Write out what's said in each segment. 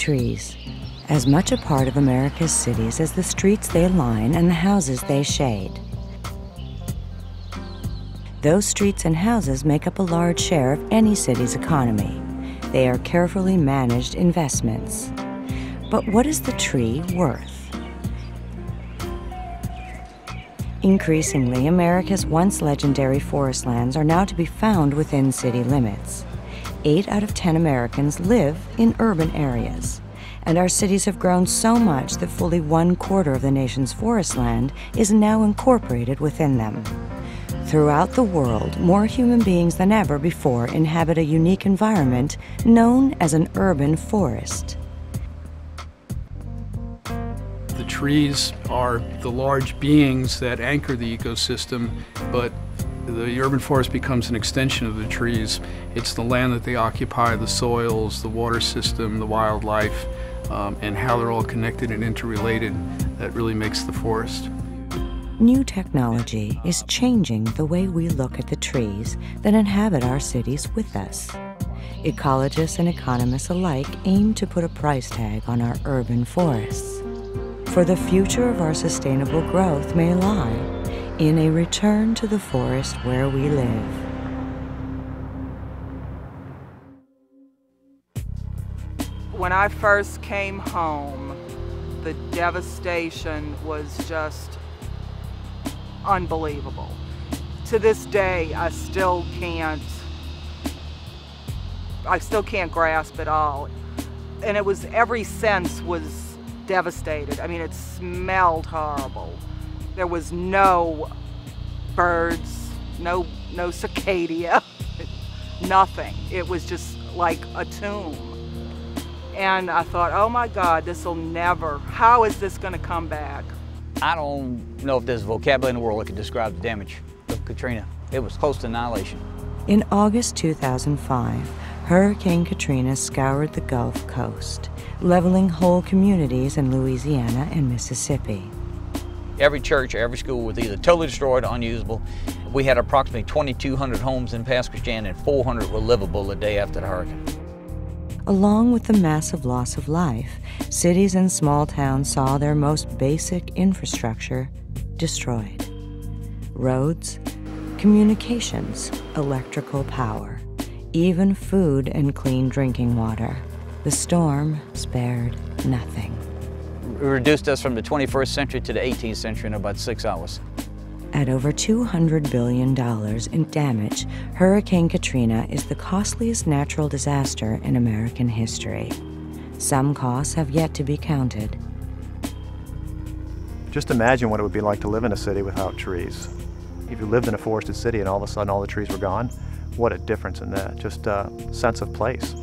trees, as much a part of America's cities as the streets they line and the houses they shade. Those streets and houses make up a large share of any city's economy. They are carefully managed investments. But what is the tree worth? Increasingly, America's once legendary forest lands are now to be found within city limits. 8 out of 10 Americans live in urban areas, and our cities have grown so much that fully 1/4 of the nation's forest land is now incorporated within them. Throughout the world, more human beings than ever before inhabit a unique environment known as an urban forest. The trees are the large beings that anchor the ecosystem, but the urban forest becomes an extension of the trees. It's the land that they occupy, the soils, the water system, the wildlife, and how they're all connected and interrelated that really makes the forest. New technology is changing the way we look at the trees that inhabit our cities with us. Ecologists and economists alike aim to put a price tag on our urban forests. For the future of our sustainable growth may lie in a return to the forest where we live. When I first came home, the devastation was just unbelievable. To this day, I still can't grasp it all. And it was, every sense was devastated. I mean, it smelled horrible. There was no birds, no cicada, nothing. It was just like a tomb. And I thought, oh my God, this'll never, how is this gonna come back? I don't know if there's vocabulary in the world that can describe the damage of Katrina. It was close to annihilation. In August 2005, Hurricane Katrina scoured the Gulf Coast, leveling whole communities in Louisiana and Mississippi. Every church, every school was either totally destroyed or unusable. We had approximately 2,200 homes in Pass Christian, and 400 were livable the day after the hurricane. Along with the massive loss of life, cities and small towns saw their most basic infrastructure destroyed. Roads, communications, electrical power, even food and clean drinking water. The storm spared nothing. It reduced us from the 21st century to the 18th century in about 6 hours. At over $200 billion in damage, Hurricane Katrina is the costliest natural disaster in American history. Some costs have yet to be counted. Just imagine what it would be like to live in a city without trees. If you lived in a forested city and all of a sudden all the trees were gone, what a difference in that, just a sense of place.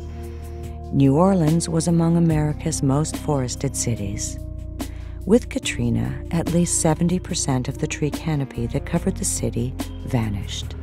New Orleans was among America's most forested cities. With Katrina, at least 70% of the tree canopy that covered the city vanished.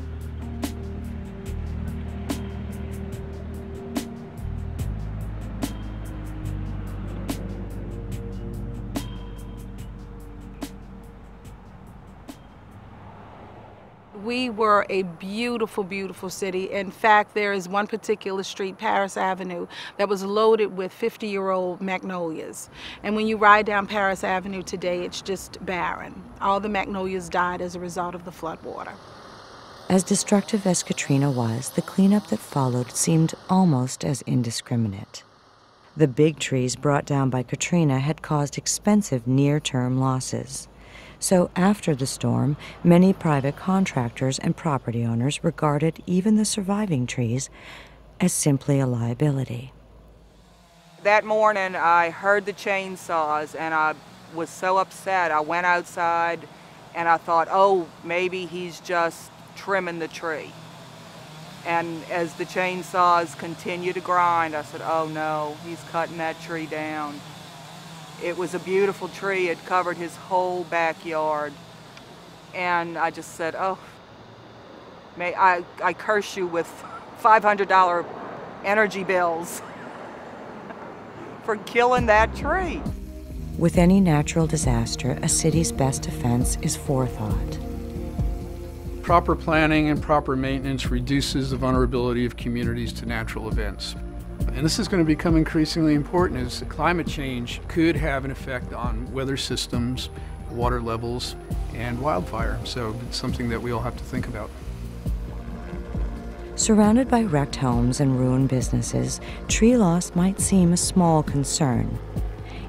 We were a beautiful, beautiful city. In fact, there is one particular street, Paris Avenue, that was loaded with 50-year-old magnolias. And when you ride down Paris Avenue today, it's just barren. All the magnolias died as a result of the floodwater. As destructive as Katrina was, the cleanup that followed seemed almost as indiscriminate. The big trees brought down by Katrina had caused expensive near-term losses. So after the storm, many private contractors and property owners regarded even the surviving trees as simply a liability. That morning, I heard the chainsaws and I was so upset. I went outside and I thought, oh, maybe he's just trimming the tree. And as the chainsaws continued to grind, I said, oh no, he's cutting that tree down. It was a beautiful tree. It covered his whole backyard. And I just said, oh, may I curse you with $500 energy bills for killing that tree. With any natural disaster, a city's best defense is forethought. Proper planning and proper maintenance reduces the vulnerability of communities to natural events. And this is going to become increasingly important as climate change could have an effect on weather systems, water levels, and wildfire. So it's something that we all have to think about. Surrounded by wrecked homes and ruined businesses, tree loss might seem a small concern.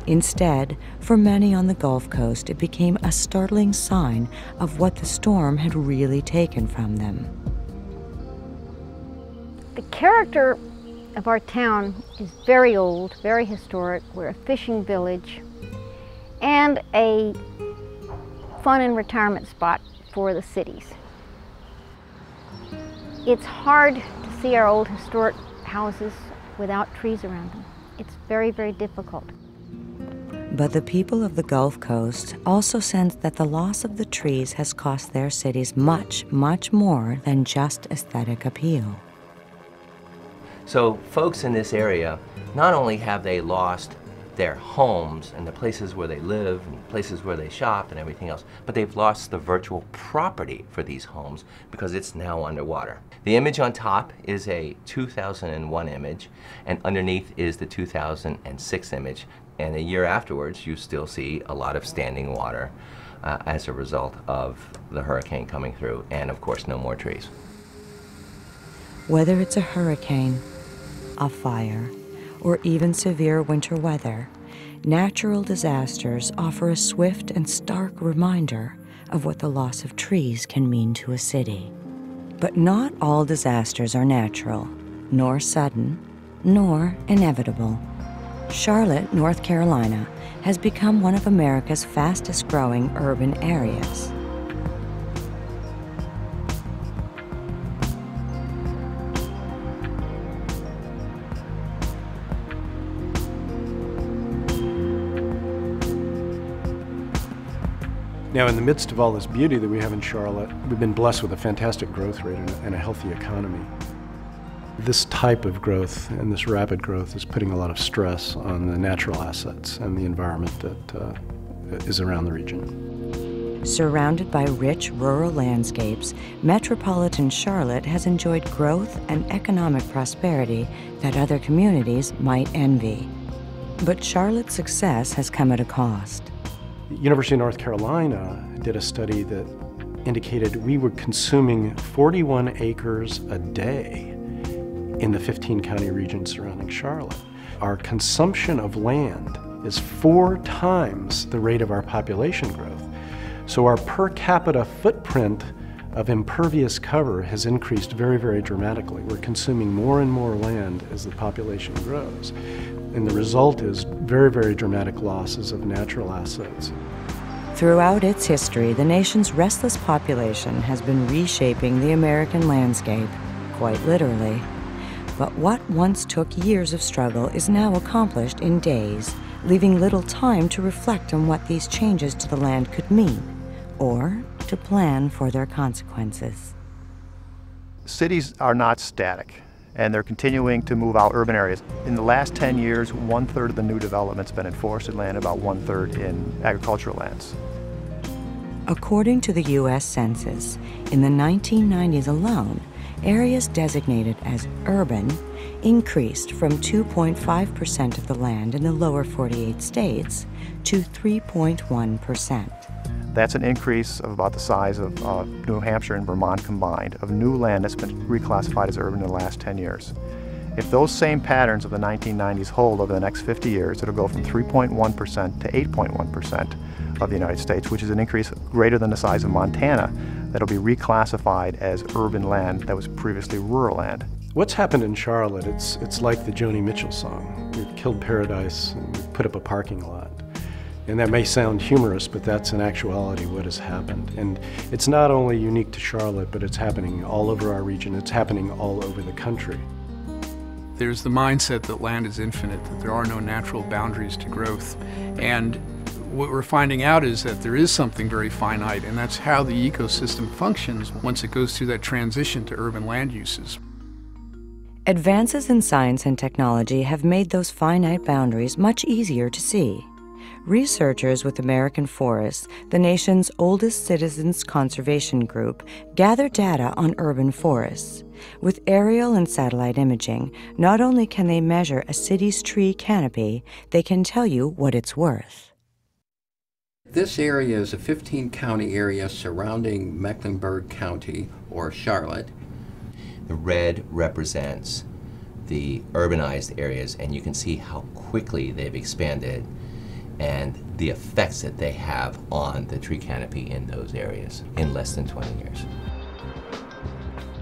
Instead, for many on the Gulf Coast, it became a startling sign of what the storm had really taken from them. The character of our town is very old, very historic. We're a fishing village and a fun and retirement spot for the cities. It's hard to see our old historic houses without trees around them. It's very, very difficult. But the people of the Gulf Coast also sense that the loss of the trees has cost their cities much, much more than just aesthetic appeal. So folks in this area, not only have they lost their homes and the places where they live and places where they shop and everything else, but they've lost the virtual property for these homes because it's now underwater. The image on top is a 2001 image, and underneath is the 2006 image. And a year afterwards, you still see a lot of standing water as a result of the hurricane coming through, and of course, no more trees. Whether it's a hurricane, a fire, or even severe winter weather, natural disasters offer a swift and stark reminder of what the loss of trees can mean to a city. But not all disasters are natural, nor sudden, nor inevitable. Charlotte, North Carolina, has become one of America's fastest-growing urban areas. Now, in the midst of all this beauty that we have in Charlotte, we've been blessed with a fantastic growth rate and a healthy economy. This type of growth and this rapid growth is putting a lot of stress on the natural assets and the environment that is around the region. Surrounded by rich rural landscapes, metropolitan Charlotte has enjoyed growth and economic prosperity that other communities might envy. But Charlotte's success has come at a cost. The University of North Carolina did a study that indicated we were consuming 41 acres a day in the 15-county region surrounding Charlotte. Our consumption of land is 4 times the rate of our population growth. So our per capita footprint of impervious cover has increased very, very dramatically. We're consuming more and more land as the population grows. And the result is very, very dramatic losses of natural assets. Throughout its history, the nation's restless population has been reshaping the American landscape, quite literally. But what once took years of struggle is now accomplished in days, leaving little time to reflect on what these changes to the land could mean, or to plan for their consequences. Cities are not static, and they're continuing to move out urban areas. In the last 10 years, 1/3 of the new development's been in forested land, about 1/3 in agricultural lands. According to the U.S. Census, in the 1990s alone, areas designated as urban increased from 2.5% of the land in the lower 48 states to 3.1%. That's an increase of about the size of New Hampshire and Vermont combined of new land that's been reclassified as urban in the last 10 years. If those same patterns of the 1990s hold over the next 50 years, it'll go from 3.1% to 8.1% of the United States, which is an increase greater than the size of Montana that'll be reclassified as urban land that was previously rural land. What's happened in Charlotte, it's like the Joni Mitchell song. We've killed paradise and we've put up a parking lot. And that may sound humorous, but that's in actuality what has happened. And it's not only unique to Charlotte, but it's happening all over our region. It's happening all over the country. There's the mindset that land is infinite, that there are no natural boundaries to growth. And what we're finding out is that there is something very finite, and that's how the ecosystem functions once it goes through that transition to urban land uses. Advances in science and technology have made those finite boundaries much easier to see. Researchers with American Forests, the nation's oldest citizens conservation group, gather data on urban forests. With aerial and satellite imaging, not only can they measure a city's tree canopy, they can tell you what it's worth. This area is a 15-county area surrounding Mecklenburg County, or Charlotte. The red represents the urbanized areas, and you can see how quickly they've expanded and the effects that they have on the tree canopy in those areas in less than 20 years.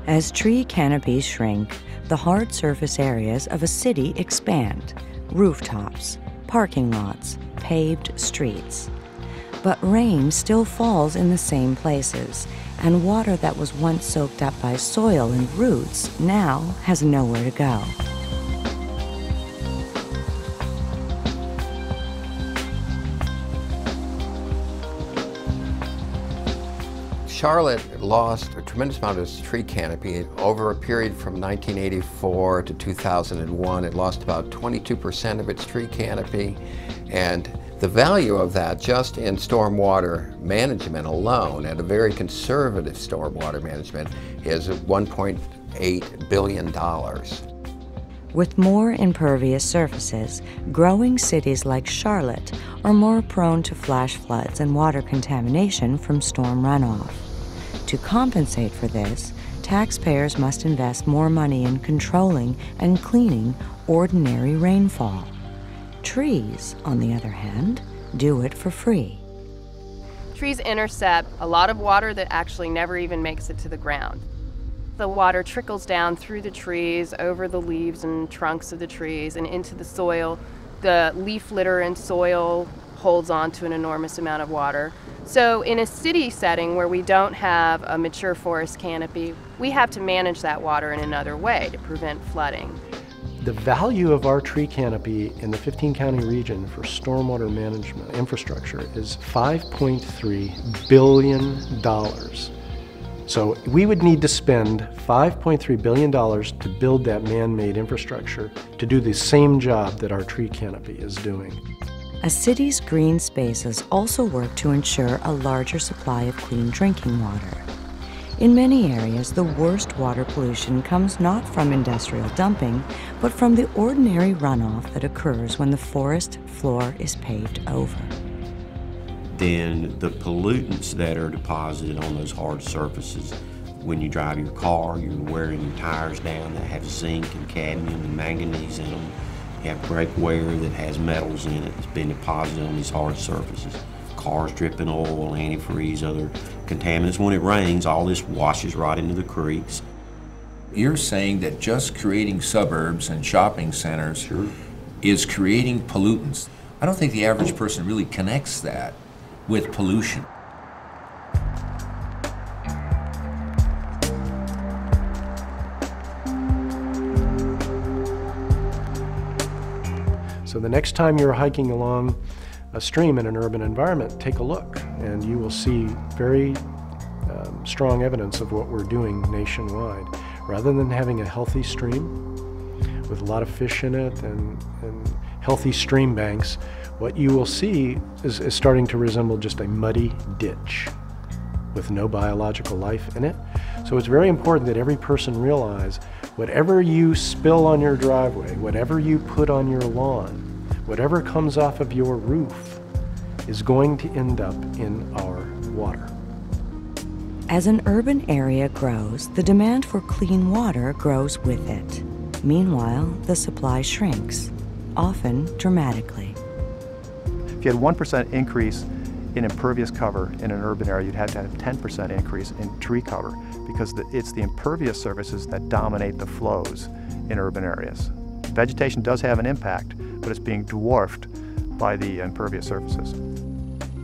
As tree canopies shrink, the hard surface areas of a city expand: rooftops, parking lots, paved streets. But rain still falls in the same places, and water that was once soaked up by soil and roots now has nowhere to go. Charlotte lost a tremendous amount of its tree canopy. Over a period from 1984 to 2001, it lost about 22% of its tree canopy, and the value of that just in stormwater management alone, at a very conservative stormwater management, is $1.8 billion. With more impervious surfaces, growing cities like Charlotte are more prone to flash floods and water contamination from storm runoff. To compensate for this, taxpayers must invest more money in controlling and cleaning ordinary rainfall. Trees, on the other hand, do it for free. Trees intercept a lot of water that actually never even makes it to the ground. The water trickles down through the trees, over the leaves and trunks of the trees, and into the soil. The leaf litter and soil holds on to an enormous amount of water. So in a city setting where we don't have a mature forest canopy, we have to manage that water in another way to prevent flooding. The value of our tree canopy in the 15-county region for stormwater management infrastructure is $5.3 billion. So we would need to spend $5.3 billion to build that man-made infrastructure to do the same job that our tree canopy is doing. A city's green spaces also work to ensure a larger supply of clean drinking water. In many areas, the worst water pollution comes not from industrial dumping, but from the ordinary runoff that occurs when the forest floor is paved over. Then the pollutants that are deposited on those hard surfaces, when you drive your car, you're wearing your tires down that have zinc and cadmium and manganese in them. You have brake wear that has metals in it that's been deposited on these hard surfaces. Cars dripping oil, antifreeze, other contaminants. When it rains, all this washes right into the creeks. You're saying that just creating suburbs and shopping centers is creating pollutants. I don't think the average person really connects that with pollution. So the next time you're hiking along a stream in an urban environment, take a look, and you will see very strong evidence of what we're doing nationwide. Rather than having a healthy stream with a lot of fish in it and healthy stream banks, what you will see is starting to resemble just a muddy ditch with no biological life in it. So it's very important that every person realize whatever you spill on your driveway, whatever you put on your lawn, whatever comes off of your roof is going to end up in our water. As an urban area grows, the demand for clean water grows with it. Meanwhile, the supply shrinks, often dramatically. If you had 1% increase in impervious cover in an urban area, you'd have to have 10% increase in tree cover, because it's the impervious surfaces that dominate the flows in urban areas. Vegetation does have an impact, but it's being dwarfed by the impervious surfaces.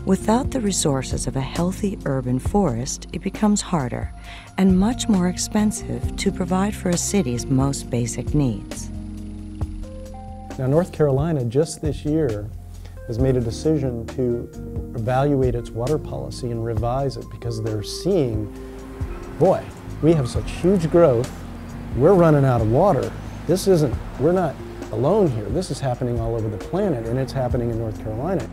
Without the resources of a healthy urban forest, it becomes harder and much more expensive to provide for a city's most basic needs. Now, North Carolina just this year has made a decision to evaluate its water policy and revise it, because they're seeing, boy, we have such huge growth, we're running out of water. We're not alone here. This is happening all over the planet, and it's happening in North Carolina.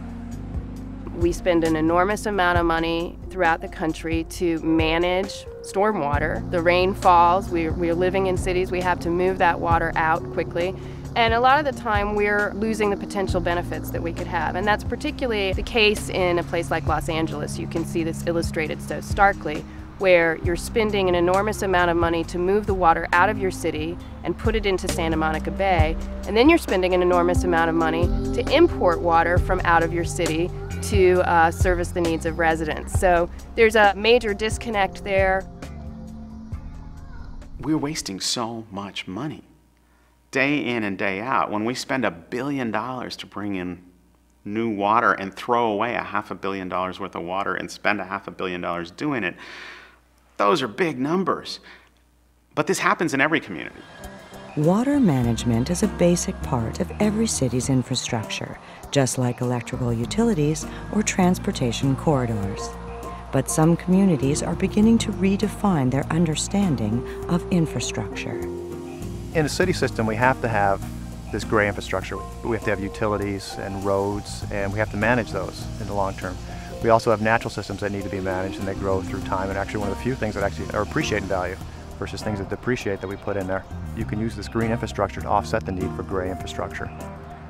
We spend an enormous amount of money throughout the country to manage stormwater. The rain falls, we're living in cities, we have to move that water out quickly. And a lot of the time we're losing the potential benefits that we could have. And that's particularly the case in a place like Los Angeles. You can see this illustrated so starkly, where you're spending an enormous amount of money to move the water out of your city and put it into Santa Monica Bay, and then you're spending an enormous amount of money to import water from out of your city to service the needs of residents. So there's a major disconnect there. We're wasting so much money, day in and day out. When we spend $1 billion to bring in new water and throw away $500 million worth of water and spend $500 million doing it, those are big numbers. But this happens in every community. Water management is a basic part of every city's infrastructure, just like electrical utilities or transportation corridors. But some communities are beginning to redefine their understanding of infrastructure. In a city system, we have to have this gray infrastructure. We have to have utilities and roads, and we have to manage those in the long term. We also have natural systems that need to be managed, and they grow through time, and actually one of the few things that actually are appreciating value versus things that depreciate that we put in there. You can use this green infrastructure to offset the need for gray infrastructure.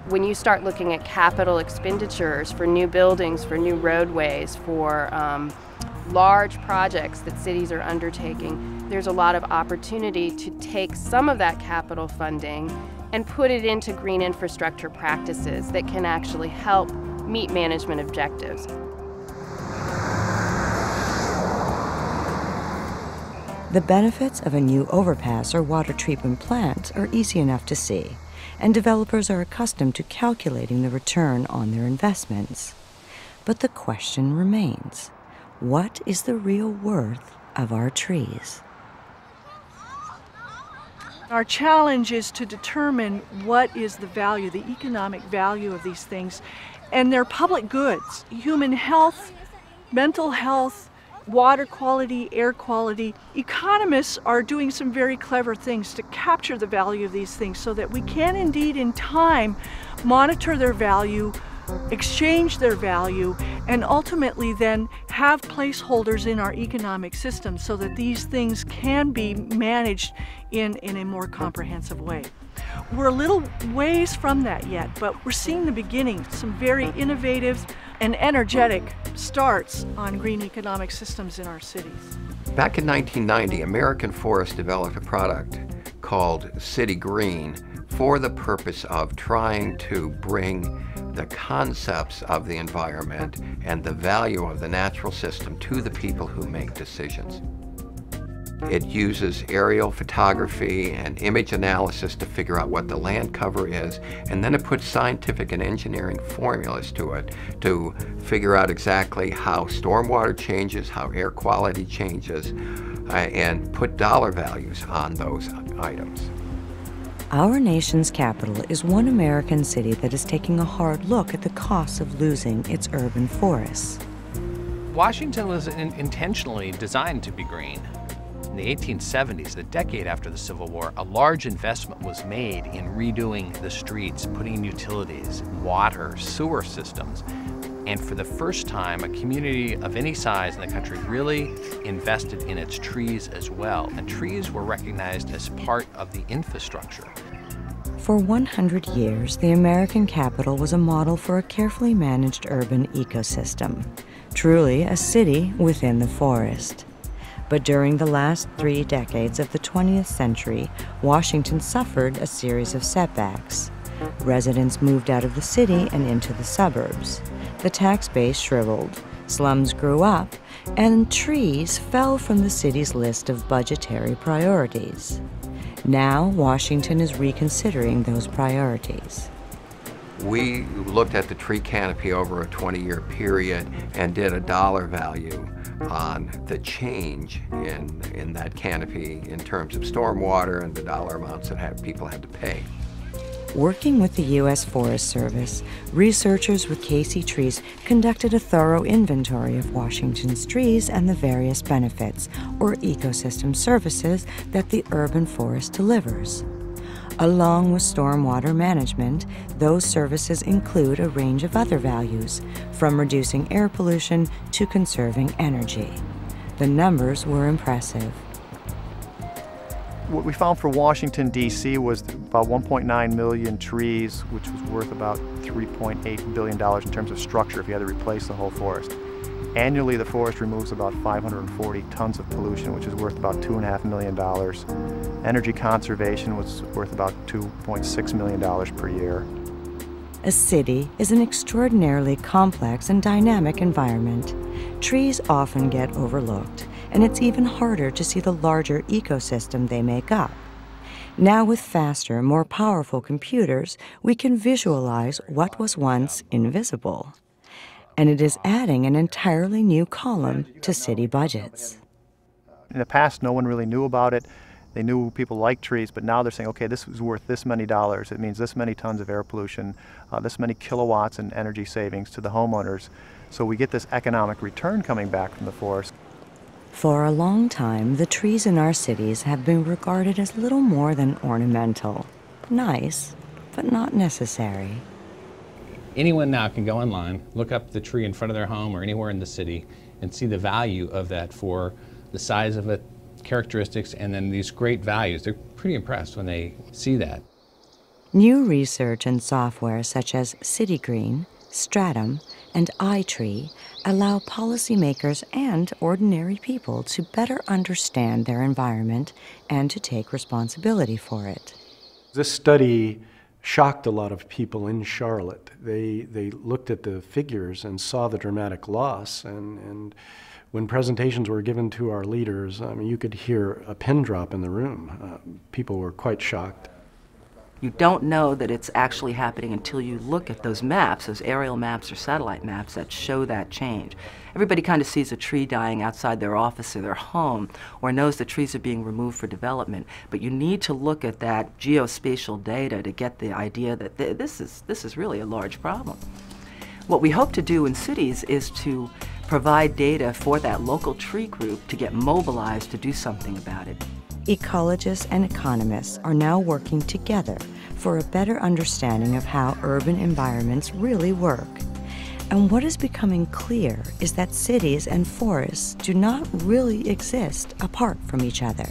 When you start looking at capital expenditures for new buildings, for new roadways, for large projects that cities are undertaking, there's a lot of opportunity to take some of that capital funding and put it into green infrastructure practices that can actually help meet management objectives. The benefits of a new overpass or water treatment plant are easy enough to see, and developers are accustomed to calculating the return on their investments. But the question remains, what is the real worth of our trees? Our challenge is to determine what is the value, the economic value of these things, and they're public goods. Human health, mental health, water quality, air quality. Economists are doing some very clever things to capture the value of these things so that we can indeed in time monitor their value, exchange their value, and ultimately then have placeholders in our economic system so that these things can be managed in a more comprehensive way. We're a little ways from that yet, but we're seeing the beginning, some very innovative and energetic starts on green economic systems in our cities. Back in 1990, American Forest developed a product called City Green for the purpose of trying to bring the concepts of the environment and the value of the natural system to the people who make decisions. It uses aerial photography and image analysis to figure out what the land cover is, and then it puts scientific and engineering formulas to it to figure out exactly how stormwater changes, how air quality changes, and put dollar values on those items. Our nation's capital is one American city that is taking a hard look at the costs of losing its urban forests. Washington was intentionally designed to be green. In the 1870s, the decade after the Civil War, a large investment was made in redoing the streets, putting in utilities, water, sewer systems. And for the first time, a community of any size in the country really invested in its trees as well. And trees were recognized as part of the infrastructure. For 100 years, the American capital was a model for a carefully managed urban ecosystem, truly a city within the forest. But during the last 3 decades of the 20th century, Washington suffered a series of setbacks. Residents moved out of the city and into the suburbs. The tax base shriveled, slums grew up, and trees fell from the city's list of budgetary priorities. Now, Washington is reconsidering those priorities. We looked at the tree canopy over a 20-year period and did a dollar value on the change in that canopy in terms of stormwater and the dollar amounts that people had to pay. Working with the U.S. Forest Service, researchers with Casey Trees conducted a thorough inventory of Washington's trees and the various benefits or ecosystem services that the urban forest delivers. Along with stormwater management, those services include a range of other values, from reducing air pollution to conserving energy. The numbers were impressive. What we found for Washington, D.C. was about 1.9 million trees, which was worth about $3.8 billion in terms of structure if you had to replace the whole forest. Annually, the forest removes about 540 tons of pollution, which is worth about $2.5 million. Energy conservation was worth about $2.6 million per year. A city is an extraordinarily complex and dynamic environment. Trees often get overlooked, and it's even harder to see the larger ecosystem they make up. Now, with faster, more powerful computers, we can visualize what was once invisible. And it is adding an entirely new column to city budgets. In the past, no one really knew about it. They knew people liked trees, but now they're saying, okay, this is worth this many dollars. It means this many tons of air pollution, this many kilowatts in energy savings to the homeowners. So we get this economic return coming back from the forest. For a long time, the trees in our cities have been regarded as little more than ornamental. Nice, but not necessary. Anyone now can go online, look up the tree in front of their home or anywhere in the city, and see the value of that for the size of it, characteristics, and then these great values. They're pretty impressed when they see that. New research and software such as CityGreen, Stratum, and iTree allow policymakers and ordinary people to better understand their environment and to take responsibility for it. This study shocked a lot of people in Charlotte. They looked at the figures and saw the dramatic loss, and when presentations were given to our leaders, I mean, you could hear a pin drop in the room. People were quite shocked. You don't know that it's actually happening until you look at those maps, those aerial maps or satellite maps that show that change. Everybody kind of sees a tree dying outside their office or their home, or knows the trees are being removed for development, but you need to look at that geospatial data to get the idea that this is really a large problem. What we hope to do in cities is to provide data for that local tree group to get mobilized to do something about it. Ecologists and economists are now working together for a better understanding of how urban environments really work. And what is becoming clear is that cities and forests do not really exist apart from each other.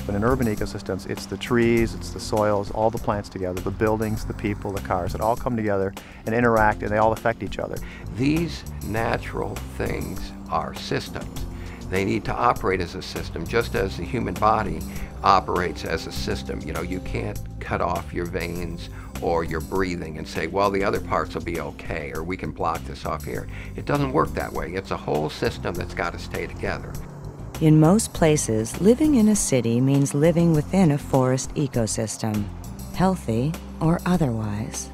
But in urban ecosystems, it's the trees, it's the soils, all the plants together, the buildings, the people, the cars, that all come together and interact, and they all affect each other. These natural things are systems. They need to operate as a system, just as the human body operates as a system. You know, you can't cut off your veins or your breathing and say, well, the other parts will be okay, or we can block this off here. It doesn't work that way. It's a whole system that's got to stay together. In most places, living in a city means living within a forest ecosystem, healthy or otherwise.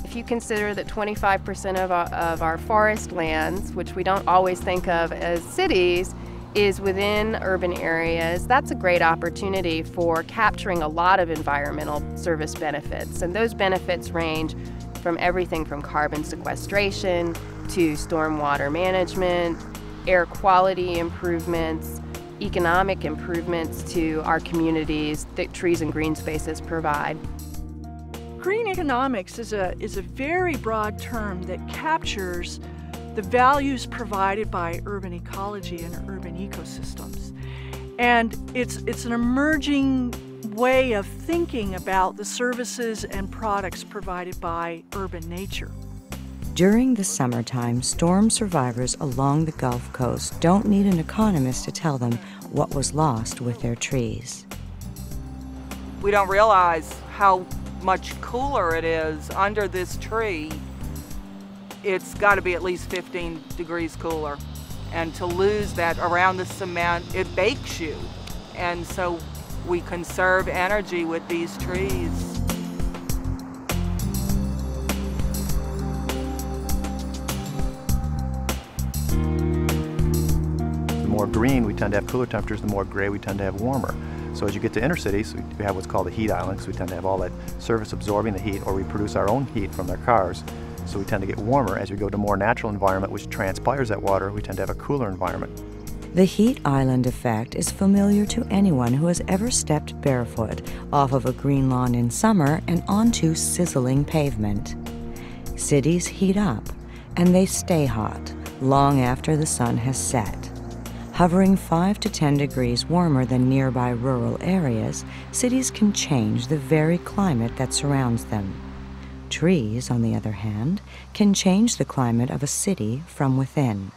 If you consider that 25% of our forest lands, which we don't always think of as cities, is within urban areas, that's a great opportunity for capturing a lot of environmental service benefits. And those benefits range from everything from carbon sequestration to stormwater management, air quality improvements, economic improvements to our communities that trees and green spaces provide. Green economics is a very broad term that captures the values provided by urban ecology and urban ecosystems. And it's an emerging way of thinking about the services and products provided by urban nature. During the summertime, storm survivors along the Gulf Coast don't need an economist to tell them what was lost with their trees. We don't realize how much cooler it is under this tree. It's got to be at least 15 degrees cooler. And to lose that around the cement, it bakes you. And so we conserve energy with these trees. The more green, we tend to have cooler temperatures. The more gray, we tend to have warmer. So as you get to inner cities, we have what's called a heat island, because we tend to have all that surface absorbing the heat, or we produce our own heat from their cars. So we tend to get warmer. As we go to more natural environment, which transpires that water, we tend to have a cooler environment. The heat island effect is familiar to anyone who has ever stepped barefoot off of a green lawn in summer and onto sizzling pavement. Cities heat up, and they stay hot long after the sun has set. Hovering 5 to 10 degrees warmer than nearby rural areas, cities can change the very climate that surrounds them. Trees, on the other hand, can change the climate of a city from within.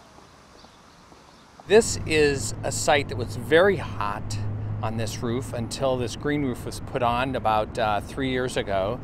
This is a site that was very hot on this roof until this green roof was put on about 3 years ago.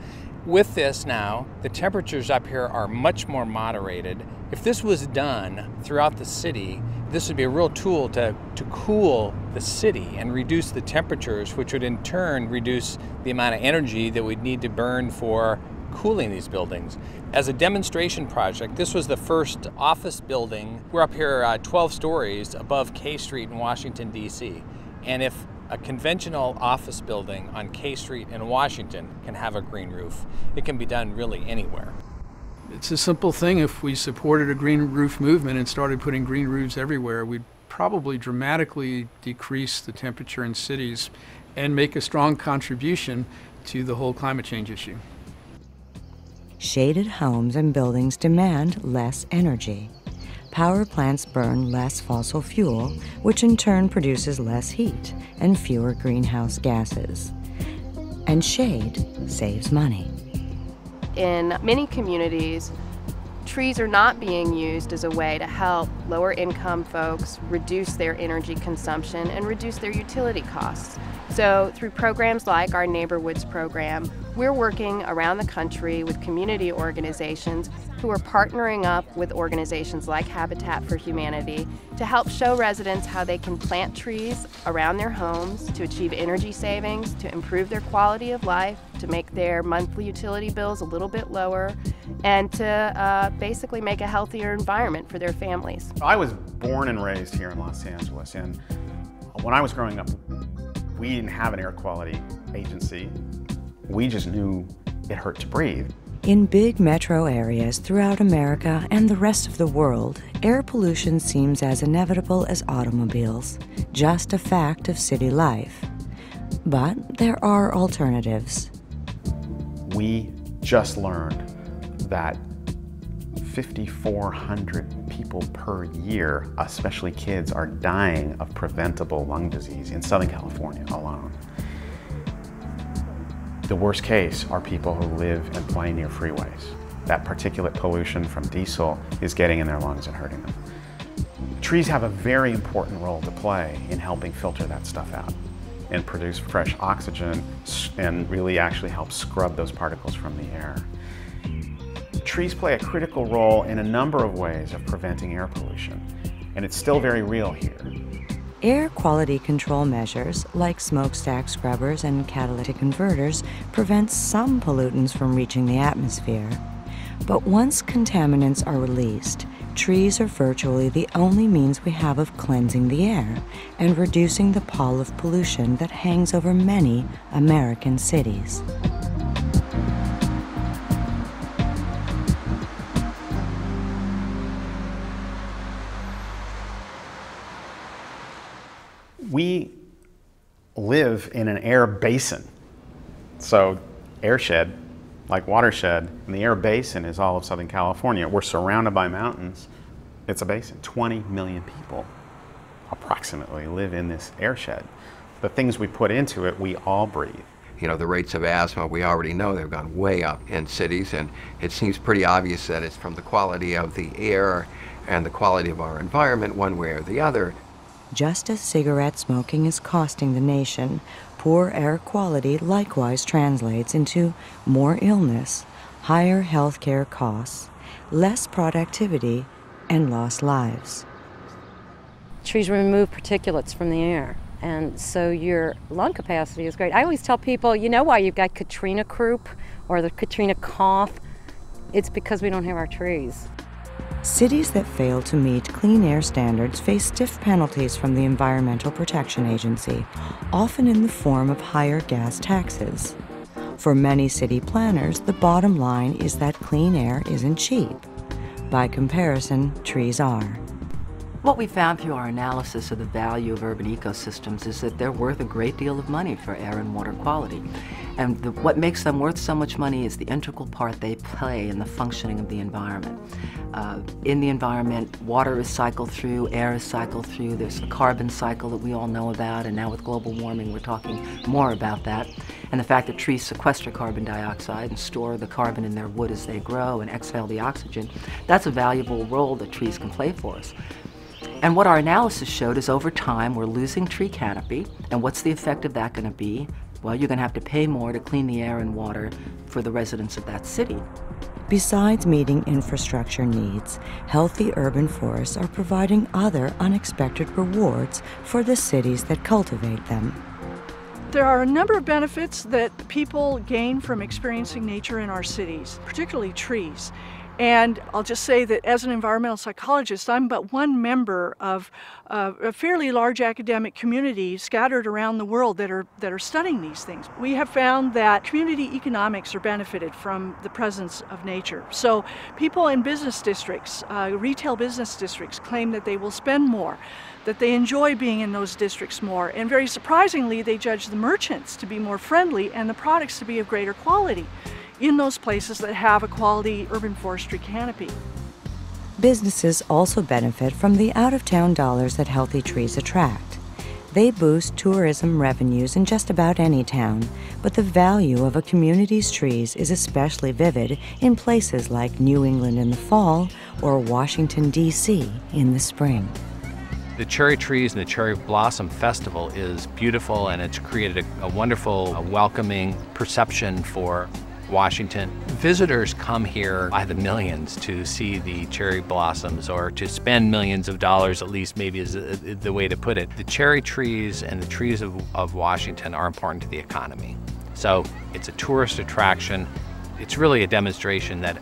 With this now, the temperatures up here are much more moderated. If this was done throughout the city, this would be a real tool to cool the city and reduce the temperatures, which would in turn reduce the amount of energy that we'd need to burn for cooling these buildings. As a demonstration project, this was the first office building. We're up here 12 stories above K Street in Washington, D.C. And if a conventional office building on K Street in Washington can have a green roof, it can be done really anywhere. It's a simple thing. If we supported a green roof movement and started putting green roofs everywhere, we'd probably dramatically decrease the temperature in cities and make a strong contribution to the whole climate change issue. Shaded homes and buildings demand less energy. Power plants burn less fossil fuel, which in turn produces less heat and fewer greenhouse gases. And shade saves money. In many communities, trees are not being used as a way to help lower income folks reduce their energy consumption and reduce their utility costs. So through programs like our Neighborwoods program, we're working around the country with community organizations who are partnering up with organizations like Habitat for Humanity to help show residents how they can plant trees around their homes to achieve energy savings, to improve their quality of life, to make their monthly utility bills a little bit lower, and to basically make a healthier environment for their families. I was born and raised here in Los Angeles, and when I was growing up, we didn't have an air quality agency. We just knew it hurt to breathe. In big metro areas throughout America and the rest of the world, air pollution seems as inevitable as automobiles, just a fact of city life. But there are alternatives. We just learned that 5,400 people per year, especially kids, are dying of preventable lung disease in Southern California alone. The worst case are people who live and play near freeways. That particulate pollution from diesel is getting in their lungs and hurting them. Trees have a very important role to play in helping filter that stuff out and produce fresh oxygen and really actually help scrub those particles from the air. Trees play a critical role in a number of ways of preventing air pollution, and it's still very real here. Air quality control measures, like smokestack scrubbers and catalytic converters, prevent some pollutants from reaching the atmosphere. But once contaminants are released, trees are virtually the only means we have of cleansing the air and reducing the pall of pollution that hangs over many American cities. We live in an air basin. So airshed, like watershed, and the air basin is all of Southern California. We're surrounded by mountains. It's a basin. 20 million people approximately live in this airshed. The things we put into it, we all breathe. You know, the rates of asthma, we already know they've gone way up in cities, and it seems pretty obvious that it's from the quality of the air and the quality of our environment, one way or the other. Just as cigarette smoking is costing the nation, poor air quality likewise translates into more illness, higher health care costs, less productivity, and lost lives. Trees remove particulates from the air, and so your lung capacity is great. I always tell people, you know why you've got Katrina croup or the Katrina cough? It's because we don't have our trees. Cities that fail to meet clean air standards face stiff penalties from the Environmental Protection Agency, often in the form of higher gas taxes. For many city planners, the bottom line is that clean air isn't cheap. By comparison, trees are. What we found through our analysis of the value of urban ecosystems is that they're worth a great deal of money for air and water quality. And what makes them worth so much money is the integral part they play in the functioning of the environment. In the environment, water is cycled through, air is cycled through, there's the carbon cycle that we all know about, and now with global warming we're talking more about that. And the fact that trees sequester carbon dioxide and store the carbon in their wood as they grow and exhale the oxygen, that's a valuable role that trees can play for us. And what our analysis showed is over time we're losing tree canopy, and what's the effect of that going to be? Well, you're going to have to pay more to clean the air and water for the residents of that city. Besides meeting infrastructure needs, healthy urban forests are providing other unexpected rewards for the cities that cultivate them. There are a number of benefits that people gain from experiencing nature in our cities, particularly trees. And I'll just say that as an environmental psychologist, I'm but one member of a fairly large academic community scattered around the world that are studying these things. We have found that community economics are benefited from the presence of nature. So people in business districts, retail business districts, claim that they will spend more, that they enjoy being in those districts more, and very surprisingly, they judge the merchants to be more friendly and the products to be of greater quality in those places that have a quality urban forestry canopy. Businesses also benefit from the out-of-town dollars that healthy trees attract. They boost tourism revenues in just about any town, but the value of a community's trees is especially vivid in places like New England in the fall or Washington, D.C. in the spring. The cherry trees and the cherry blossom festival is beautiful, and it's created a wonderful, welcoming perception for Washington. Visitors come here by the millions to see the cherry blossoms, or to spend millions of dollars, at least maybe is the way to put it. The cherry trees and the trees of Washington are important to the economy. So it's a tourist attraction. It's really a demonstration that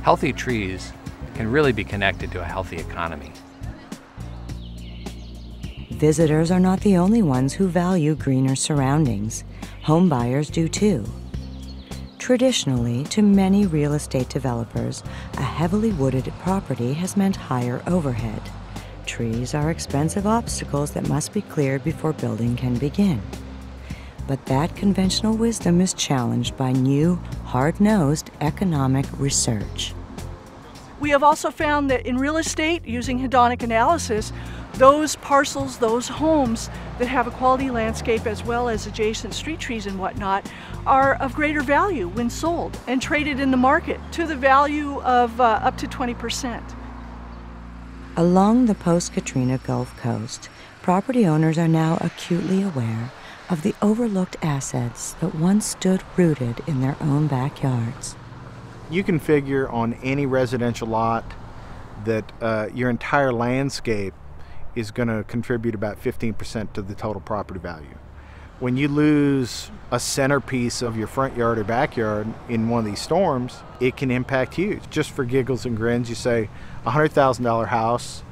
healthy trees can really be connected to a healthy economy. Visitors are not the only ones who value greener surroundings. Home buyers do too. Traditionally, to many real estate developers, a heavily wooded property has meant higher overhead. Trees are expensive obstacles that must be cleared before building can begin. But that conventional wisdom is challenged by new, hard-nosed economic research. We have also found that in real estate, using hedonic analysis, those parcels, those homes that have a quality landscape as well as adjacent street trees and whatnot are of greater value when sold and traded in the market to the value of up to 20%. Along the post-Katrina Gulf Coast, property owners are now acutely aware of the overlooked assets that once stood rooted in their own backyards. You can figure on any residential lot that your entire landscape is going to contribute about 15% to the total property value. When you lose a centerpiece of your front yard or backyard in one of these storms, it can impact huge. Just for giggles and grins, you say $100,000 house,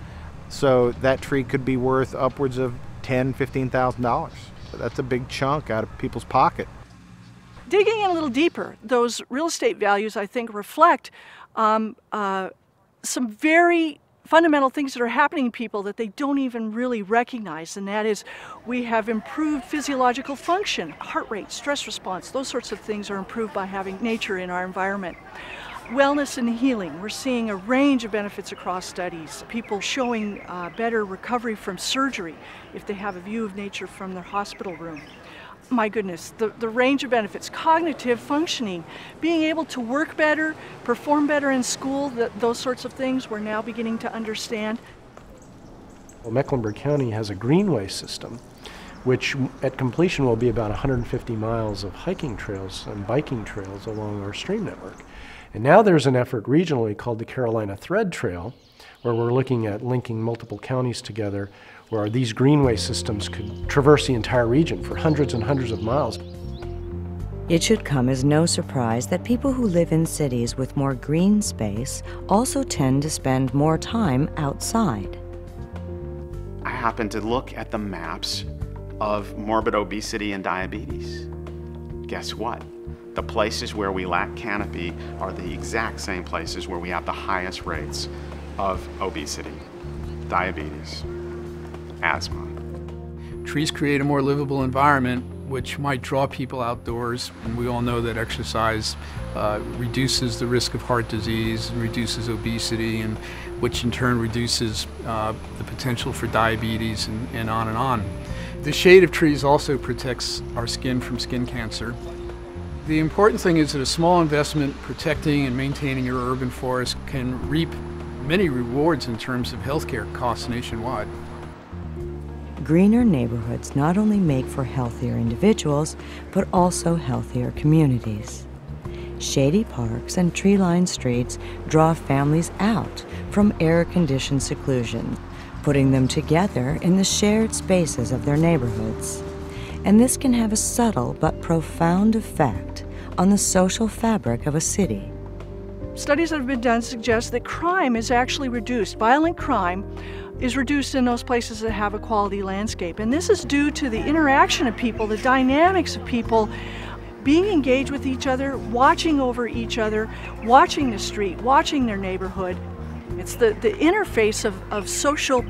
so that tree could be worth upwards of $10,000, $15,000. That's a big chunk out of people's pocket. Digging in a little deeper, those real estate values, I think, reflect some very fundamental things that are happening to people that they don't even really recognize, and that is we have improved physiological function, heart rate, stress response, those sorts of things are improved by having nature in our environment. Wellness and healing, we're seeing a range of benefits across studies. People showing better recovery from surgery if they have a view of nature from their hospital room. My goodness, the range of benefits, cognitive functioning, being able to work better, perform better in school, those sorts of things we're now beginning to understand. Well, Mecklenburg County has a greenway system, which at completion will be about 150 miles of hiking trails and biking trails along our stream network. And now there's an effort regionally called the Carolina Thread Trail, where we're looking at linking multiple counties together, where these greenway systems could traverse the entire region for hundreds and hundreds of miles. It should come as no surprise that people who live in cities with more green space also tend to spend more time outside. I happen to look at the maps of morbid obesity and diabetes. Guess what? The places where we lack canopy are the exact same places where we have the highest rates of obesity. diabetes, asthma. Trees create a more livable environment, which might draw people outdoors, and we all know that exercise reduces the risk of heart disease and reduces obesity, and which in turn reduces the potential for diabetes and on and on. The shade of trees also protects our skin from skin cancer. The important thing is that a small investment protecting and maintaining your urban forest can reap many rewards in terms of healthcare costs nationwide. Greener neighborhoods not only make for healthier individuals, but also healthier communities. Shady parks and tree-lined streets draw families out from air-conditioned seclusion, putting them together in the shared spaces of their neighborhoods. And this can have a subtle but profound effect on the social fabric of a city. Studies that have been done suggest that crime is actually reduced. Violent crime is reduced in those places that have a quality landscape. And this is due to the interaction of people, the dynamics of people being engaged with each other, watching over each other, watching the street, watching their neighborhood. It's the interface of social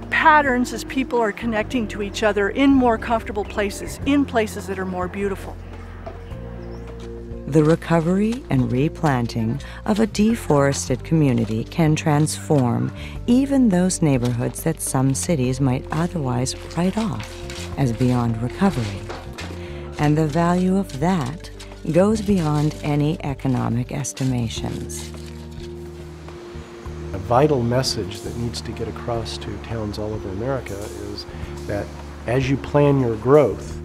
patterns as people are connecting to each other in more comfortable places, in places that are more beautiful. The recovery and replanting of a deforested community can transform even those neighborhoods that some cities might otherwise write off as beyond recovery. And the value of that goes beyond any economic estimations. A vital message that needs to get across to towns all over America is that as you plan your growth,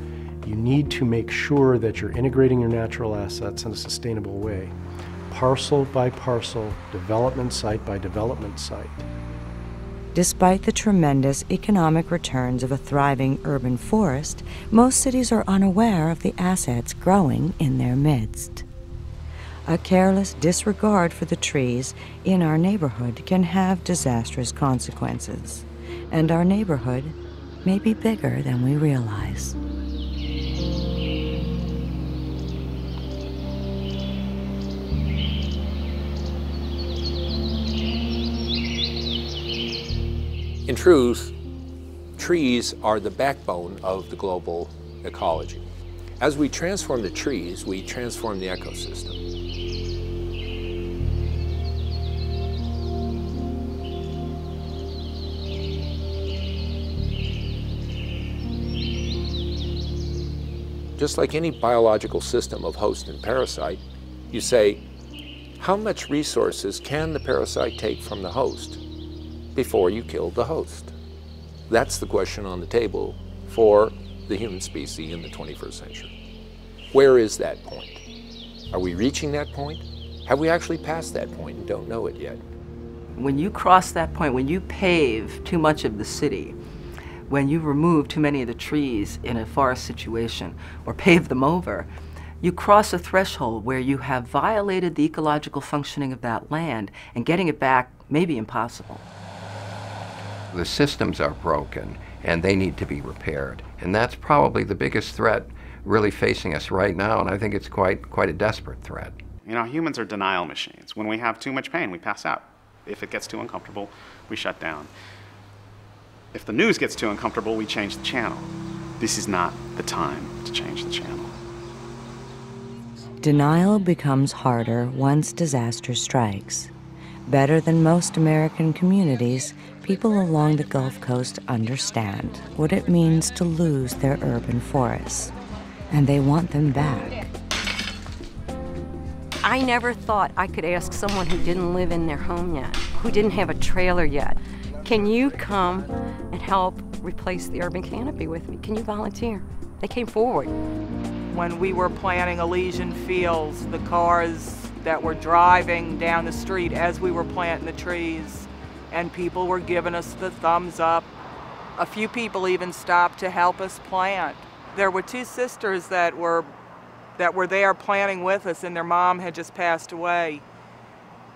you need to make sure that you're integrating your natural assets in a sustainable way, parcel by parcel, development site by development site. Despite the tremendous economic returns of a thriving urban forest, most cities are unaware of the assets growing in their midst. A careless disregard for the trees in our neighborhood can have disastrous consequences, and our neighborhood may be bigger than we realize. In truth, trees are the backbone of the global ecology. As we transform the trees, we transform the ecosystem. Just like any biological system of host and parasite, you say, how much resources can the parasite take from the host before you kill the host? That's the question on the table for the human species in the 21st century. Where is that point? Are we reaching that point? Have we actually passed that point and don't know it yet? When you cross that point, when you pave too much of the city, when you remove too many of the trees in a forest situation or pave them over, you cross a threshold where you have violated the ecological functioning of that land, and getting it back may be impossible. The systems are broken and they need to be repaired. And that's probably the biggest threat really facing us right now, and I think it's quite a desperate threat. You know, humans are denial machines. When we have too much pain, we pass out. If it gets too uncomfortable, we shut down. If the news gets too uncomfortable, we change the channel. This is not the time to change the channel. Denial becomes harder once disaster strikes. Better than most American communities, people along the Gulf Coast understand what it means to lose their urban forests, and they want them back. I never thought I could ask someone who didn't live in their home yet, who didn't have a trailer yet, can you come and help replace the urban canopy with me? Can you volunteer? They came forward. When we were planting Elysian Fields, the cars that were driving down the street as we were planting the trees, and people were giving us the thumbs up. A few people even stopped to help us plant. There were two sisters that were there planting with us, and their mom had just passed away.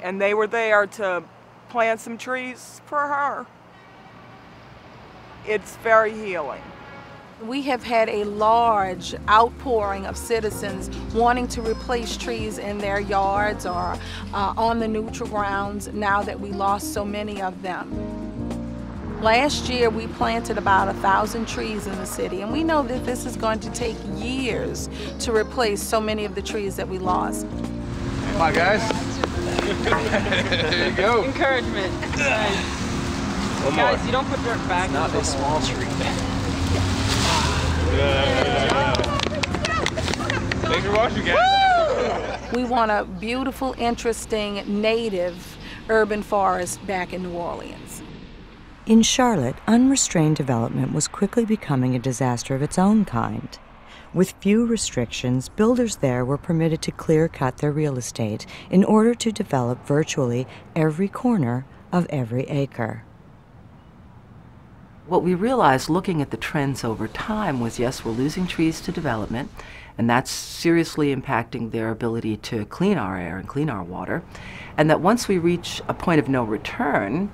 And they were there to plant some trees for her. It's very healing. We have had a large outpouring of citizens wanting to replace trees in their yards or on the neutral grounds now that we lost so many of them. Last year, we planted about 1,000 trees in the city, and we know that this is going to take years to replace so many of the trees that we lost. Come on, guys. There you go. Encouragement. Nice. One Guys, more. you don't put dirt back. Not a small tree. Thanks for watching, guys. We want a beautiful, interesting, native urban forest back in New Orleans. In Charlotte, unrestrained development was quickly becoming a disaster of its own kind. With few restrictions, builders there were permitted to clear-cut their real estate in order to develop virtually every corner of every acre. What we realized looking at the trends over time was, yes, we're losing trees to development, and that's seriously impacting their ability to clean our air and clean our water, and that once we reach a point of no return,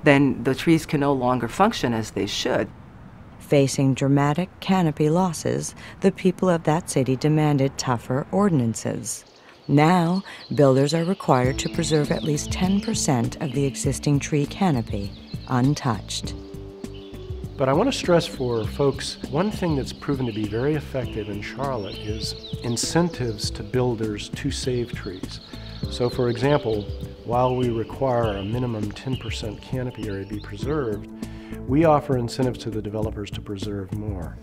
then the trees can no longer function as they should. Facing dramatic canopy losses, the people of that city demanded tougher ordinances. Now, builders are required to preserve at least 10% of the existing tree canopy untouched. But I want to stress for folks, one thing that's proven to be very effective in Charlotte is incentives to builders to save trees. So for example, while we require a minimum 10% canopy area be preserved, we offer incentives to the developers to preserve more.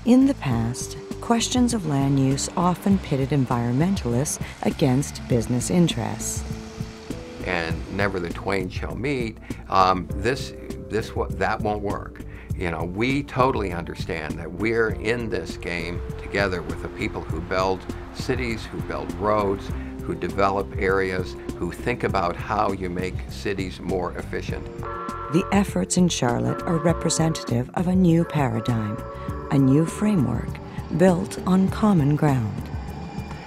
In the past, questions of land use often pitted environmentalists against business interests. And never the twain shall meet. That won't work. You know, we totally understand that we're in this game together with the people who build cities, who build roads, who develop areas, who think about how you make cities more efficient. The efforts in Charlotte are representative of a new paradigm, a new framework built on common ground.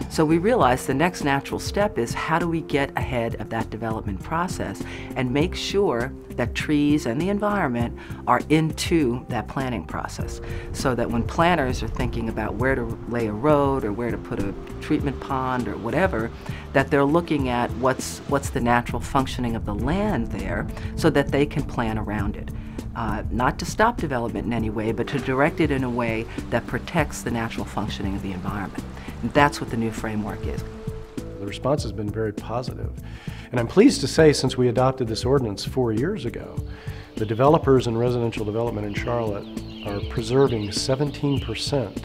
So we realized the next natural step is how do we get ahead of that development process and make sure that trees and the environment are into that planning process, so that when planners are thinking about where to lay a road or where to put a treatment pond or whatever, that they're looking at what's the natural functioning of the land there so that they can plan around it. Not to stop development in any way, but to direct it in a way that protects the natural functioning of the environment. And that's what the new framework is. The response has been very positive. And I'm pleased to say, since we adopted this ordinance 4 years ago, the developers in residential development in Charlotte are preserving 17%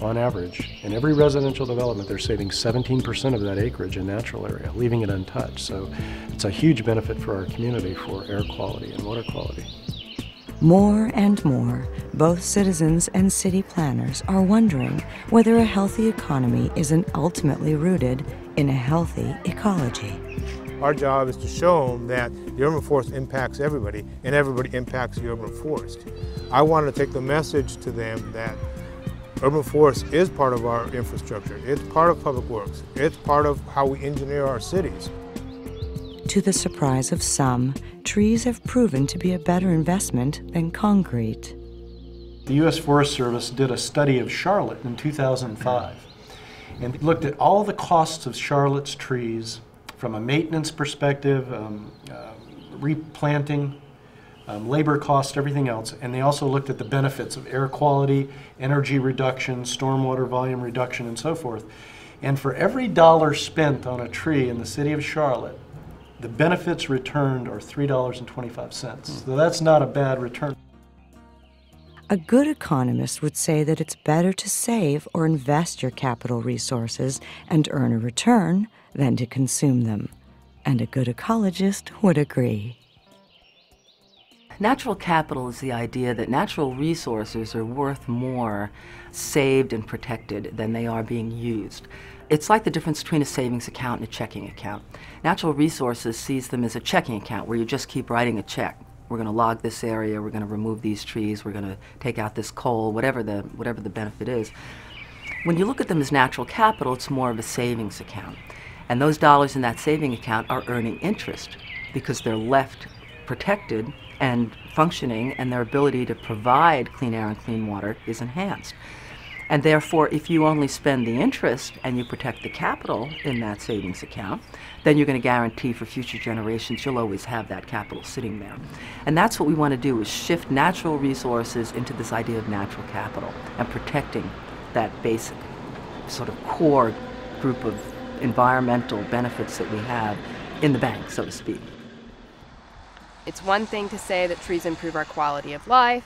on average. In every residential development, they're saving 17% of that acreage in natural area, leaving it untouched. So it's a huge benefit for our community for air quality and water quality. More and more, both citizens and city planners are wondering whether a healthy economy isn't ultimately rooted in a healthy ecology. Our job is to show them that the urban forest impacts everybody, and everybody impacts the urban forest. I wanted to take the message to them that urban forest is part of our infrastructure. It's part of public works. It's part of how we engineer our cities. To the surprise of some, trees have proven to be a better investment than concrete. The U.S. Forest Service did a study of Charlotte in 2005 and looked at all the costs of Charlotte's trees from a maintenance perspective, replanting, labor costs, everything else. And they also looked at the benefits of air quality, energy reduction, stormwater volume reduction, and so forth. And for every dollar spent on a tree in the city of Charlotte, the benefits returned are $3.25. So that's not a bad return. A good economist would say that it's better to save or invest your capital resources and earn a return than to consume them. And a good ecologist would agree. Natural capital is the idea that natural resources are worth more saved and protected than they are being used. It's like the difference between a savings account and a checking account. Natural resources sees them as a checking account where you just keep writing a check. We're going to log this area, we're going to remove these trees, we're going to take out this coal, whatever the benefit is. When you look at them as natural capital, it's more of a savings account. And those dollars in that saving account are earning interest because they're left protected and functioning, and their ability to provide clean air and clean water is enhanced. And therefore, if you only spend the interest and you protect the capital in that savings account, then you're going to guarantee for future generations you'll always have that capital sitting there. And that's what we want to do, is shift natural resources into this idea of natural capital and protecting that basic sort of core group of environmental benefits that we have in the bank, so to speak. It's one thing to say that trees improve our quality of life.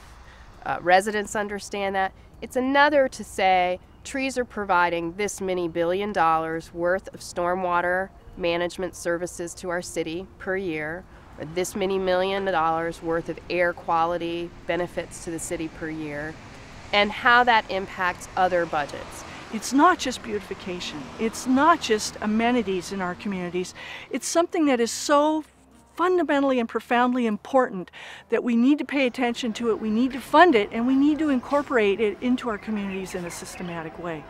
Residents understand that. It's another to say trees are providing this many $1 billion worth of stormwater management services to our city per year, or this many $1 million worth of air quality benefits to the city per year, and how that impacts other budgets. It's not just beautification. It's not just amenities in our communities. It's something that is so fundamentally and profoundly important that we need to pay attention to it, we need to fund it, and we need to incorporate it into our communities in a systematic way.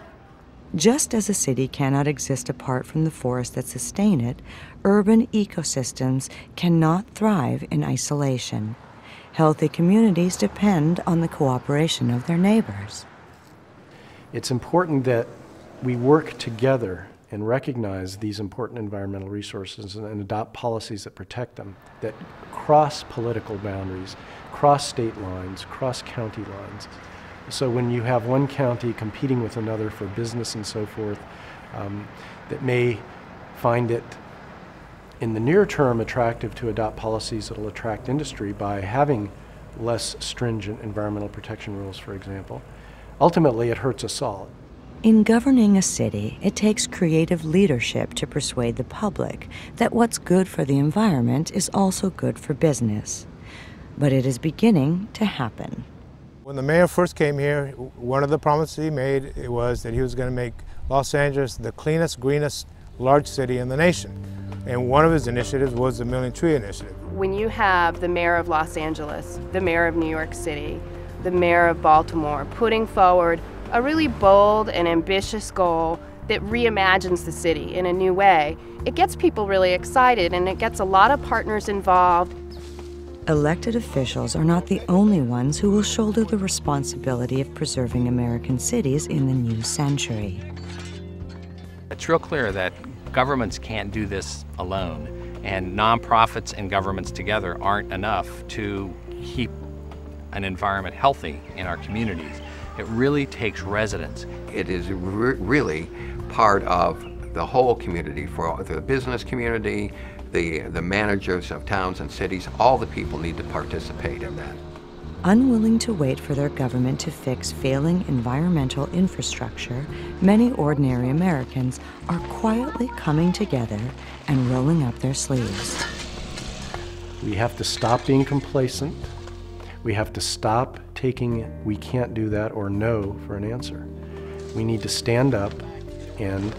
Just as a city cannot exist apart from the forests that sustain it, urban ecosystems cannot thrive in isolation. Healthy communities depend on the cooperation of their neighbors. It's important that we work together and recognize these important environmental resources and adopt policies that protect them, that cross political boundaries, cross state lines, cross county lines. So when you have one county competing with another for business and so forth, that may find it in the near term attractive to adopt policies that will attract industry by having less stringent environmental protection rules, for example, ultimately it hurts us all. In governing a city, it takes creative leadership to persuade the public that what's good for the environment is also good for business. But it is beginning to happen. When the mayor first came here, one of the promises he made was that he was going to make Los Angeles the cleanest, greenest, large city in the nation. And one of his initiatives was the Million Tree Initiative. When you have the mayor of Los Angeles, the mayor of New York City, the mayor of Baltimore putting forward a really bold and ambitious goal that reimagines the city in a new way, it gets people really excited and it gets a lot of partners involved. Elected officials are not the only ones who will shoulder the responsibility of preserving American cities in the new century. It's real clear that governments can't do this alone, and nonprofits and governments together aren't enough to keep an environment healthy in our communities. It really takes residents. It is really part of the whole community, for the business community, the managers of towns and cities. All the people need to participate in that. Unwilling to wait for their government to fix failing environmental infrastructure, many ordinary Americans are quietly coming together and rolling up their sleeves. We have to stop being complacent. We have to stop taking "we can't do that" or "no" for an answer. We need to stand up and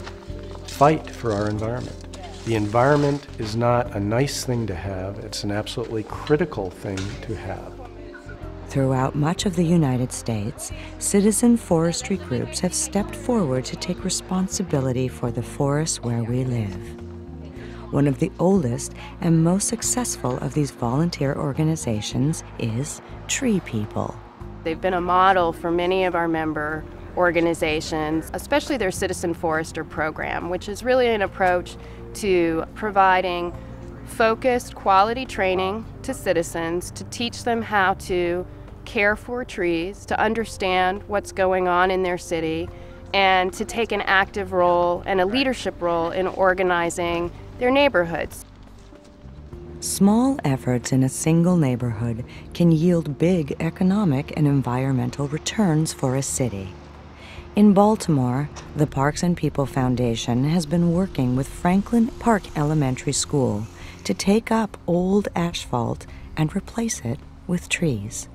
fight for our environment. The environment is not a nice thing to have, it's an absolutely critical thing to have. Throughout much of the United States, citizen forestry groups have stepped forward to take responsibility for the forests where we live. One of the oldest and most successful of these volunteer organizations is Tree People. They've been a model for many of our member organizations, especially their Citizen Forester program, which is really an approach to providing focused quality training to citizens to teach them how to care for trees, to understand what's going on in their city, and to take an active role and a leadership role in organizing their neighborhoods. Small efforts in a single neighborhood can yield big economic and environmental returns for a city. In Baltimore, the Parks and People Foundation has been working with Franklin Park Elementary School to take up old asphalt and replace it with trees.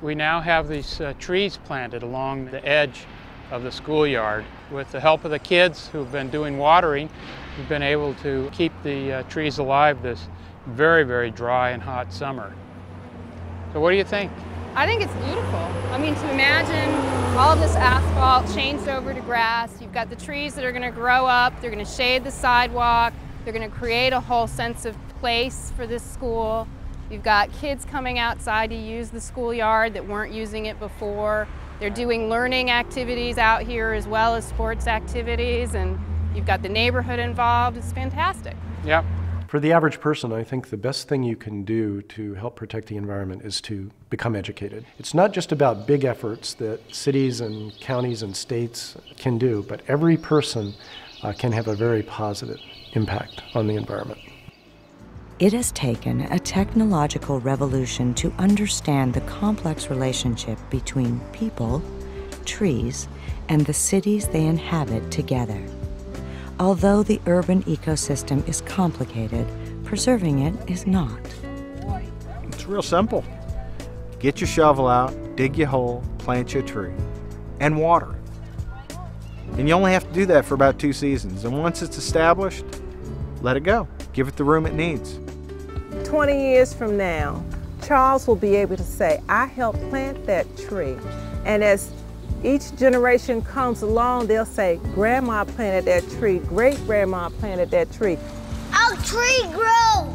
We now have these trees planted along the edge of the schoolyard. With the help of the kids who've been doing watering, we've been able to keep the trees alive this very, very dry and hot summer. So what do you think? I think it's beautiful. I mean, to imagine all of this asphalt changed over to grass. You've got the trees that are going to grow up. They're going to shade the sidewalk. They're going to create a whole sense of place for this school. You've got kids coming outside to use the schoolyard that weren't using it before. They're doing learning activities out here as well as sports activities, and you've got the neighborhood involved. It's fantastic. Yep. For the average person, I think the best thing you can do to help protect the environment is to become educated. It's not just about big efforts that cities and counties and states can do, but every person can have a very positive impact on the environment. It has taken a technological revolution to understand the complex relationship between people, trees, and the cities they inhabit together. Although the urban ecosystem is complicated, preserving it is not. It's real simple. Get your shovel out, dig your hole, plant your tree, and water. And you only have to do that for about 2 seasons. And once it's established, let it go. Give it the room it needs. 20 years from now, Charles will be able to say, I helped plant that tree. And as each generation comes along, they'll say, Grandma planted that tree, great-grandma planted that tree. Our tree grew!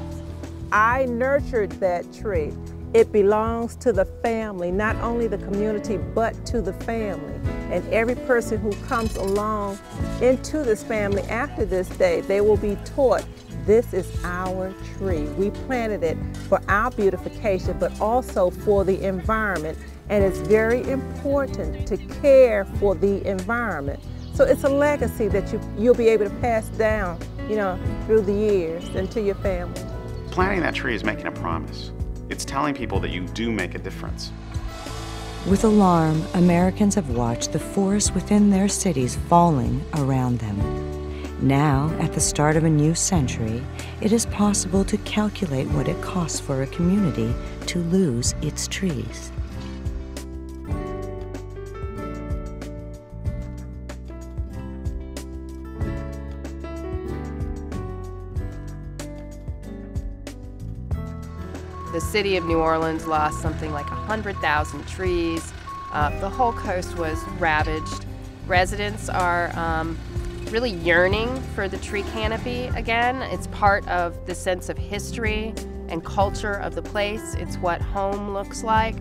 I nurtured that tree. It belongs to the family, not only the community, but to the family. And every person who comes along into this family after this day, they will be taught, this is our tree. We planted it for our beautification, but also for the environment. And it's very important to care for the environment. So it's a legacy that you'll be able to pass down, through the years and to your family. Planting that tree is making a promise. It's telling people that you do make a difference. With alarm, Americans have watched the forests within their cities falling around them. Now, at the start of a new century, it is possible to calculate what it costs for a community to lose its trees. The city of New Orleans lost something like 100,000 trees. The whole coast was ravaged. Residents are really yearning for the tree canopy again. It's part of the sense of history and culture of the place. It's what home looks like.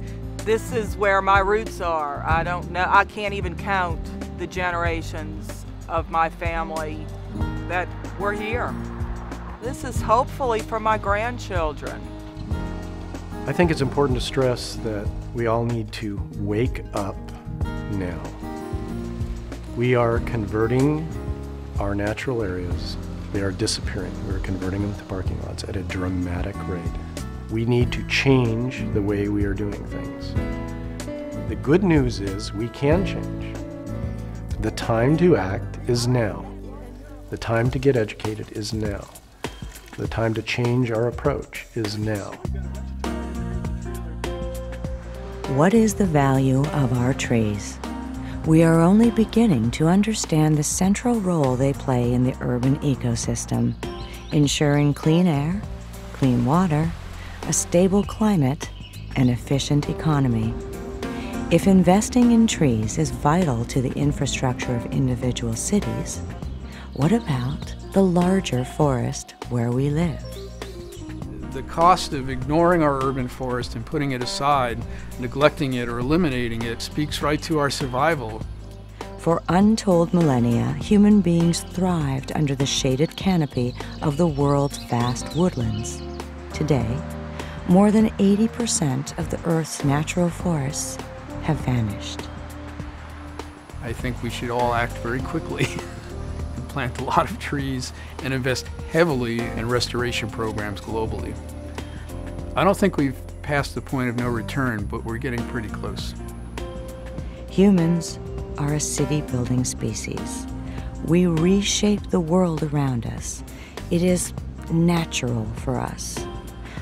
This is where my roots are. I don't know, I can't even count the generations of my family that were here. This is hopefully for my grandchildren. I think it's important to stress that we all need to wake up now. We are converting our natural areas. They are disappearing. We're converting them to parking lots at a dramatic rate. We need to change the way we are doing things. The good news is we can change. The time to act is now. The time to get educated is now. The time to change our approach is now. What is the value of our trees? We are only beginning to understand the central role they play in the urban ecosystem, ensuring clean air, clean water, a stable climate, and efficient economy. If investing in trees is vital to the infrastructure of individual cities, what about the larger forest where we live? The cost of ignoring our urban forest and putting it aside, neglecting it or eliminating it, speaks right to our survival. For untold millennia, human beings thrived under the shaded canopy of the world's vast woodlands. Today, more than 80% of the Earth's natural forests have vanished. I think we should all act very quickly and plant a lot of trees and invest heavily in restoration programs globally. I don't think we've passed the point of no return, but we're getting pretty close. Humans are a city-building species. We reshape the world around us. It is natural for us.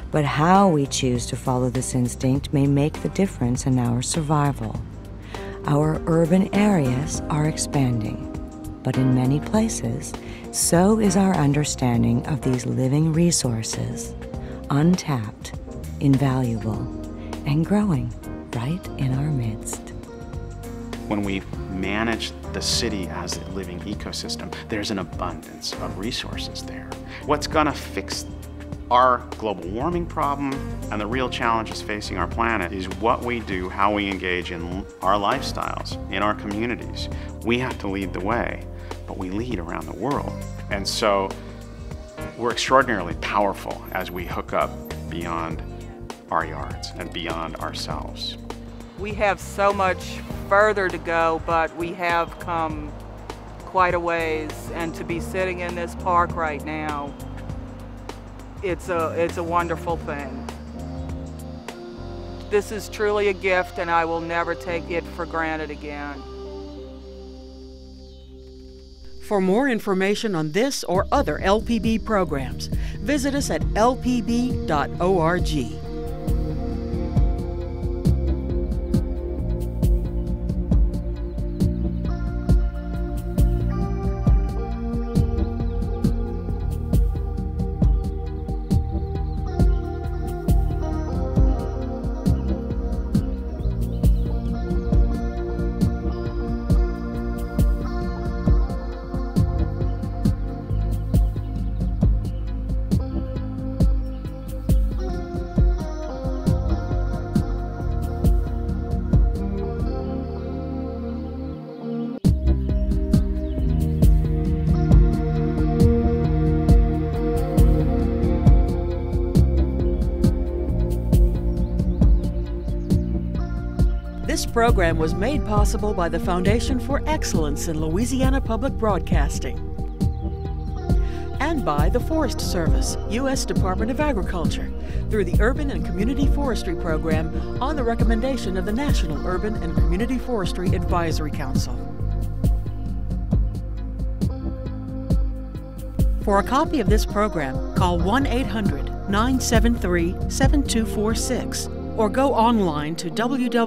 But how we choose to follow this instinct may make the difference in our survival. Our urban areas are expanding, but in many places, so is our understanding of these living resources, untapped, invaluable, and growing right in our midst. When we manage the city as a living ecosystem, there's an abundance of resources there. What's gonna fix Our global warming problem and the real challenges facing our planet is what we do, how we engage in our lifestyles, in our communities. We have to lead the way, but we lead around the world. And so we're extraordinarily powerful as we hook up beyond our yards and beyond ourselves. We have so much further to go, but we have come quite a ways, and to be sitting in this park right now, it's a wonderful thing. This is truly a gift, and I will never take it for granted again. For more information on this or other LPB programs, visit us at lpb.org. This program was made possible by the Foundation for Excellence in Louisiana Public Broadcasting and by the Forest Service, U.S. Department of Agriculture, through the Urban and Community Forestry Program on the recommendation of the National Urban and Community Forestry Advisory Council. For a copy of this program, call 1-800-973-7246 or go online to www.lpb.org.